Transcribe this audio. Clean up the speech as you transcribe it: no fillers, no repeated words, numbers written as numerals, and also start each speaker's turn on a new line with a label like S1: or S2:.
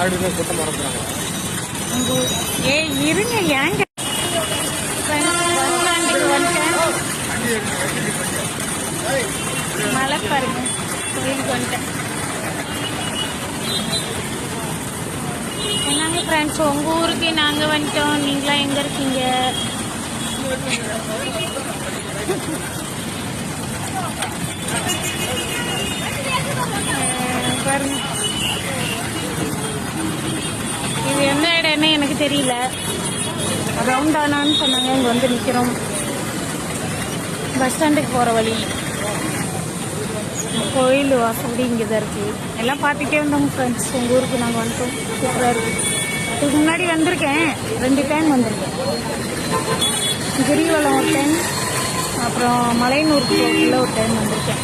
S1: ஏ இருங்க ஏங்க மழை பாருங்க கோயிலுக்கு வந்துட்டேன். என்னங்க ஃப்ரெண்ட்ஸ் உங்கள் ஊருக்கு நாங்கள் வந்துட்டோம். நீங்களாம் எங்கே இருக்கீங்க? பாருங்க இது எந்த இடம்னு எனக்கு தெரியல. ரவுண்டானான்னு சொன்னாங்க. இங்கே வந்து நிற்கிறோம். பஸ் ஸ்டாண்டுக்கு போகிற வழி. கோயில் வாசப்படி இங்கே தான் இருக்குது. எல்லாம் பார்த்துட்டே வந்தோம் ஃப்ரெண்ட்ஸ். உங்கள் ஊருக்கு நாங்கள் வந்துட்டோம். சூப்பராக இருக்குது. இதுக்கு முன்னாடி வந்திருக்கேன். 2 டைம் வந்திருக்கேன். கிரிவலம் ஒரு டைம், அப்புறம் மலையனூர் கோவிலில் ஒரு டைம் வந்திருக்கேன்.